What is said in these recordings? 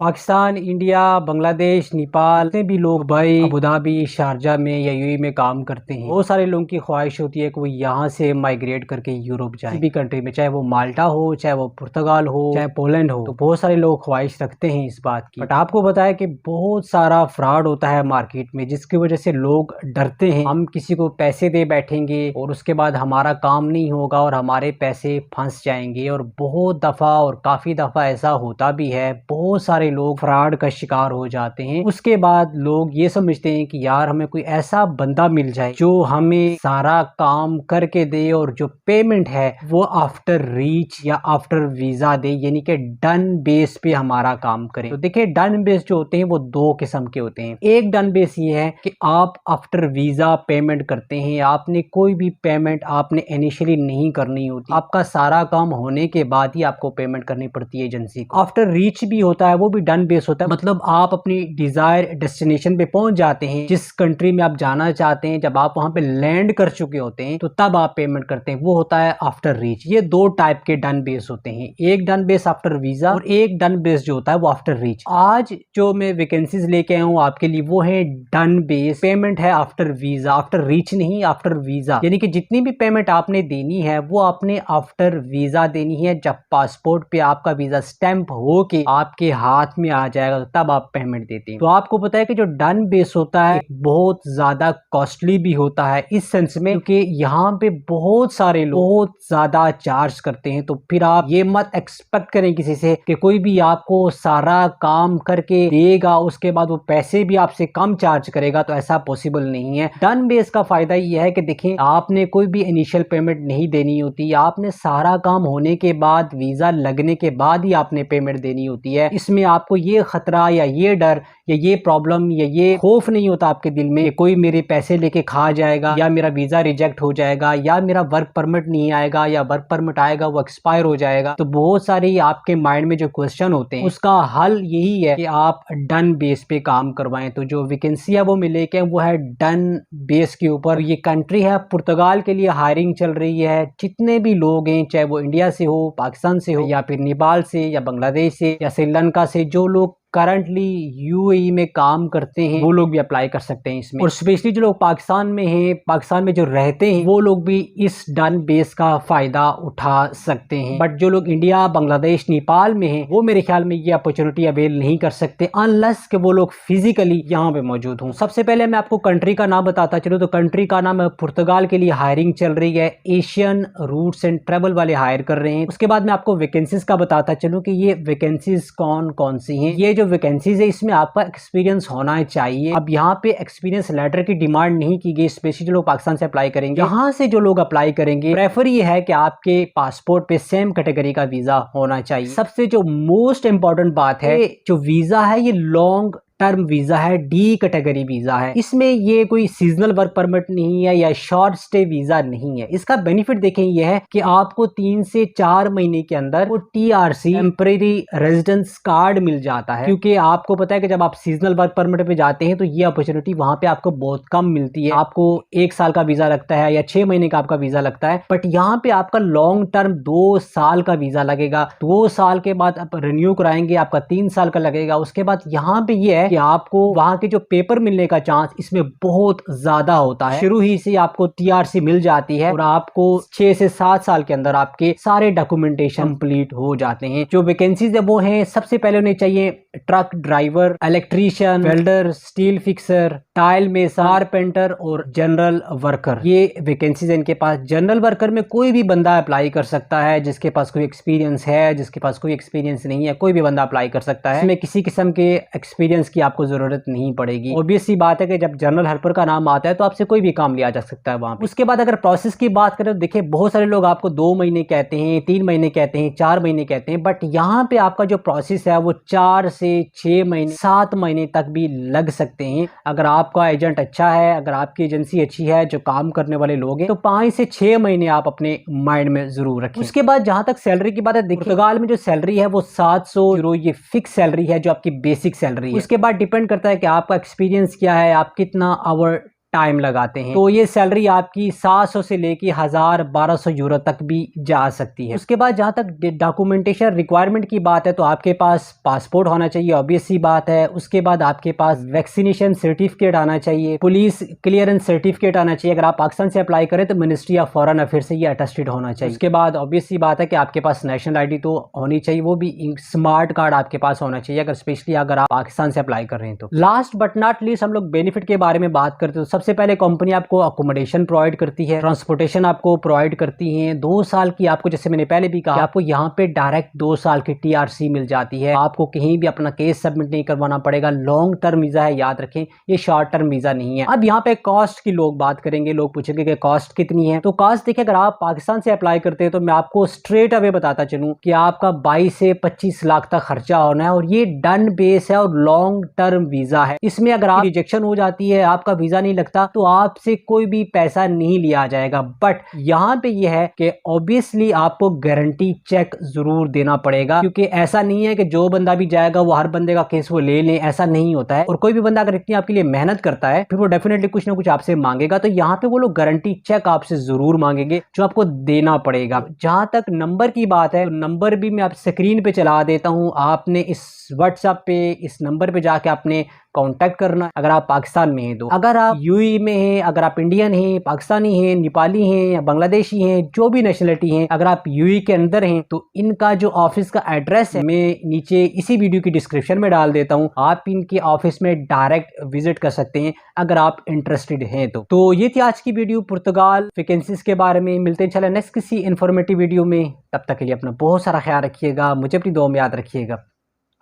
Pakistan, India, Bangladesh, Nepal, जितने भी लोग दुबई, अबू धाबी, शारजा में या यूएई में काम करते हैं, बहुत सारे लोगों की ख्वाहिश होती है कि वो यहाँ से माइग्रेट करके यूरोप जाए, किसी भी कंट्री में, चाहे वो माल्टा हो, चाहे वो पुर्तगाल हो, चाहे पोलैंड हो। तो बहुत सारे लोग ख्वाहिश रखते हैं इस बात की। बट आपको बताया कि बहुत सारा फ्रॉड होता है मार्केट में, जिसकी वजह से लोग डरते हैं हम किसी को पैसे दे बैठेंगे और उसके बाद हमारा काम नहीं होगा और हमारे पैसे फंस जाएंगे। और बहुत दफा और काफी दफा ऐसा होता भी है, बहुत सारे लोग फ्रॉड का शिकार हो जाते हैं। उसके बाद लोग ये समझते हैं कि यार हमें कोई ऐसा बंदा मिल जाए जो हमें सारा काम करके दे और जो पेमेंट है वो आफ्टर रीच या आफ्टर वीजा दे, यानी कि डन बेस पे हमारा काम करे। तो देखिए, डन बेस जो होते हैं वो दो किस्म के होते हैं। एक डन बेस ये है कि आप आफ्टर वीजा पेमेंट करते हैं, आपने कोई भी पेमेंट आपने इनिशियली नहीं करनी होती, आपका सारा काम होने के बाद ही आपको पेमेंट करनी पड़ती है एजेंसी को। आफ्टर रीच भी होता है, वो भी डन बेस होता है, मतलब आप अपनी डिजायर डेस्टिनेशन पे पहुंच जाते हैं, जिस कंट्री में आप जाना चाहते हैं, जब आप वहां पे लैंड कर चुके होते हैं तो तब आप पेमेंट करते हैं, वो होता है आफ्टर रीच। ये दो टाइप के डन बेस होते हैं, एक डन बेस आफ्टर वीजा और एक डन बेस जो होता है वो आफ्टर रीच। आज जो मैं वैकेंसीज लेके आया हूँ आपके लिए वो है डन बेस, पेमेंट है आफ्टर वीजा, आफ्टर रीच नहीं, आफ्टर वीजा। यानी कि जितनी भी पेमेंट आपने देनी है वो आपने आफ्टर वीजा देनी है। जब पासपोर्ट पे आपका वीजा स्टैंप हो के आपके हाथ में आ जाएगा तो तब आप पेमेंट देते हैं। तो आपको पता है कि जो डन बेस होता है बहुत ज्यादा कॉस्टली भी होता है इस सेंस में, क्योंकि यहाँ पे बहुत सारे लोग बहुत ज्यादा चार्ज करते हैं। तो फिर आप ये मत एक्सपेक्ट करें किसी से कि कोई भी आपको सारा काम करके देगा उसके बाद वो पैसे भी आपसे कम चार्ज करेगा, तो ऐसा पॉसिबल नहीं है। डन बेस का फायदा ये है कि देखिए, आपने कोई भी इनिशियल पेमेंट नहीं देनी होती, आपने सारा काम होने के बाद वीजा लगने के बाद ही आपने पेमेंट देनी होती है। इसमें आपको ये खतरा या ये डर या ये प्रॉब्लम या ये खौफ नहीं होता आपके दिल में कि कोई मेरे पैसे लेके खा जाएगा या मेरा वीजा रिजेक्ट हो जाएगा या मेरा वर्क परमिट नहीं आएगा या वर्क परमिट आएगा वो एक्सपायर हो जाएगा। तो बहुत सारे आपके माइंड में जो क्वेश्चन होते हैं उसका हल यही है कि आप डन बेस पे काम करवाएं। तो जो वैकेंसी है वो मैं लेके आया वो है डन बेस के ऊपर। ये कंट्री है पुर्तगाल के लिए हायरिंग चल रही है। जितने भी लोग हैं, चाहे वो इंडिया से हो, पाकिस्तान से हो या फिर नेपाल से या बांग्लादेश से या श्रीलंका से, जो लोग करंटली यूएई में काम करते हैं वो लोग भी अप्लाई कर सकते हैं इसमें। और स्पेशली जो लोग पाकिस्तान में हैं, पाकिस्तान में जो रहते हैं वो लोग भी इस डन बेस का फायदा उठा सकते हैं। बट जो लोग इंडिया, बांग्लादेश, नेपाल में हैं वो मेरे ख्याल में ये अपॉर्चुनिटी अवेल नहीं कर सकते अनलेस कि वो लोग फिजिकली यहाँ पे मौजूद हों। सबसे पहले मैं आपको कंट्री का नाम बताता चलूँ तो कंट्री का नाम है पुर्तगाल के लिए हायरिंग चल रही है। एशियन रूट्स एंड ट्रेवल वाले हायर कर रहे हैं। उसके बाद मैं आपको वैकेंसीज का बताता चलूँ कि ये वैकेंसीज कौन कौन सी हैं। ये जो वैकेंसीज है इसमें आपका एक्सपीरियंस होना चाहिए। अब यहाँ पे एक्सपीरियंस लेटर की डिमांड नहीं की गई, स्पेशली जो लोग पाकिस्तान से अप्लाई करेंगे, यहाँ से जो लोग अप्लाई करेंगे प्रेफर ये है कि आपके पासपोर्ट पे सेम कैटेगरी का वीजा होना चाहिए। सबसे जो मोस्ट इंपॉर्टेंट बात है, जो वीजा है ये लॉन्ग टर्म वीजा है, डी कैटेगरी वीजा है। इसमें ये कोई सीजनल वर्क परमिट नहीं है या शॉर्ट स्टे वीजा नहीं है। इसका बेनिफिट देखें ये है कि आपको 3 से 4 महीने के अंदर वो टीआरसी, टेम्परेरी रेजिडेंस कार्ड मिल जाता है। क्योंकि आपको पता है कि जब आप सीजनल वर्क परमिट पे जाते हैं तो ये अपॉर्चुनिटी वहां पे आपको बहुत कम मिलती है। आपको 1 साल का वीजा लगता है या 6 महीने का आपका वीजा लगता है, बट यहाँ पे आपका लॉन्ग टर्म 2 साल का वीजा लगेगा। 2 साल के बाद आप रिन्यू कराएंगे, आपका 3 साल का लगेगा। उसके बाद यहाँ पे ये है कि आपको वहां के जो पेपर मिलने का चांस इसमें बहुत ज्यादा होता है। शुरू ही से आपको टीआरसी मिल जाती है और आपको 6 से 7 साल के अंदर आपके सारे डॉक्यूमेंटेशन कंप्लीट हो जाते हैं। जो वैकेंसीज है वो है, सबसे पहले उन्हें चाहिए truck driver, electrician, welder, steel fixer, tile mason, carpenter और जनरल वर्कर। ये वैकेंसीज है इनके पास। जनरल वर्कर में कोई भी बंदा अप्लाई कर सकता है जिसके पास कोई एक्सपीरियंस है, जिसके पास कोई एक्सपीरियंस नहीं है, कोई भी बंदा अप्लाई कर सकता है। इसमें किसी किस्म के एक्सपीरियंस की आपको जरूरत नहीं पड़ेगी। ऑब्वियस सी बात है कि जब जनरल हेल्पर का नाम आता है तो आपसे कोई भी काम लिया जा सकता है वहां पे। उसके बाद अगर प्रोसेस की बात करें तो देखिए, बहुत सारे लोग आपको 2 महीने कहते हैं, 3 महीने कहते हैं, 4 महीने कहते हैं, बट यहाँ पे आपका जो प्रोसेस है वो 4 से 6 महीने, 7 महीने तक भी लग सकते हैं। अगर आपका एजेंट अच्छा है, अगर आपकी एजेंसी अच्छी है, जो काम करने वाले लोग हैं, तो 5 से 6 महीने आप अपने माइंड में जरूर रखें। उसके बाद जहां तक सैलरी की बात है, पुर्तगाल में जो सैलरी है वो 700 यूरो ये फिक्स सैलरी है जो आपकी बेसिक सैलरी है। उसके बाद डिपेंड करता है कि आपका एक्सपीरियंस क्या है, आप कितना आवर टाइम लगाते हैं, तो ये सैलरी आपकी 700 से लेके 1000-1200 यूरो तक भी जा सकती है। उसके बाद जहाँ तक डॉक्यूमेंटेशन रिक्वायरमेंट की बात है, तो आपके पास पासपोर्ट होना चाहिए, ऑब्वियस सी बात है। उसके बाद आपके पास वैक्सीनेशन सर्टिफिकेट आना चाहिए, पुलिस क्लियरेंस सर्टिफिकेट आना चाहिए। अगर आप पाकिस्तान से अप्लाई करें तो मिनिस्ट्री ऑफ फॉरेन अफेयर से ये अटेस्टेड होना चाहिए। उसके बाद ऑब्वियस सी बात है कि आपके पास नेशनल आईडी तो होनी चाहिए, वो भी स्मार्ट कार्ड आपके पास होना चाहिए, अगर स्पेशली अगर आप पाकिस्तान से अप्लाई कर रहे हैं तो। लास्ट बट नॉट लीस्ट हम लोग बेनिफिट के बारे में बात करते हैं। तो सबसे पहले कंपनी आपको अकोमोडेशन प्रोवाइड करती है, ट्रांसपोर्टेशन आपको प्रोवाइड करती है, 2 साल की आपको, जैसे मैंने पहले भी कहा, आपको यहाँ पे डायरेक्ट 2 साल की टीआरसी मिल जाती है। आपको कहीं भी अपना केस सबमिट नहीं करवाना पड़ेगा। लॉन्ग टर्म वीजा है, याद रखें, ये शॉर्ट टर्म वीजा नहीं है। अब यहाँ पे कॉस्ट की लोग बात करेंगे, लोग पूछेंगे कि कॉस्ट कितनी है। तो कॉस्ट देखिए, अगर आप पाकिस्तान से अप्लाई करते हैं तो मैं आपको स्ट्रेट अवे बताता चलूं कि आपका 22 से 25 लाख तक खर्चा होना है, और ये डन बेस है और लॉन्ग टर्म वीजा है। इसमें अगर आप रिजेक्शन हो जाती है, आपका वीजा नहीं लगता, तो आपसे कोई भी पैसा नहीं लिया जाएगा। बट यहाँ पे ये है कि ऑब्वियसली आपको गारंटी चेक जरूर देना पड़ेगा, क्योंकि ऐसा नहीं है कि जो बंदा भी जाएगा वो हर बंदे का केस वो ले ले, ऐसा नहीं होता है। और कोई भी बंदा अगर इतनी आपके लिए मेहनत करता है फिर वो डेफिनेटली कुछ ना कुछ आपसे मांगेगा, तो यहाँ पे वो लोग गारंटी चेक आपसे जरूर मांगेंगे, जो आपको देना पड़ेगा। जहां तक नंबर की बात है, नंबर भी मैं आप स्क्रीन पे चला देता हूं। आपने इस व्हाट्सएप पे, इस नंबर पे जाके आपने कांटेक्ट करना है, अगर आप पाकिस्तान में हैं तो। अगर आप यूएई में हैं, अगर आप इंडियन हैं, पाकिस्तानी हैं, नेपाली हैं या बांग्लादेशी हैं, जो भी नेशनलिटी हैं, अगर आप यूएई के अंदर हैं तो इनका जो ऑफिस का एड्रेस है मैं नीचे इसी वीडियो की डिस्क्रिप्शन में डाल देता हूं। आप इनके ऑफिस में डायरेक्ट विजिट कर सकते हैं अगर आप इंटरेस्टेड हैं तो। ये थी आज की वीडियो पुर्तगाल वैकेंसीज के बारे में। मिलते हैं इंशाल्लाह नेक्स्ट किसी इन्फॉर्मेटिव वीडियो में। तब तक के लिए अपना बहुत सारा ख्याल रखिएगा, मुझे अपनी दुआ में याद रखिएगा।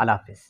अल्लाह हाफिज़।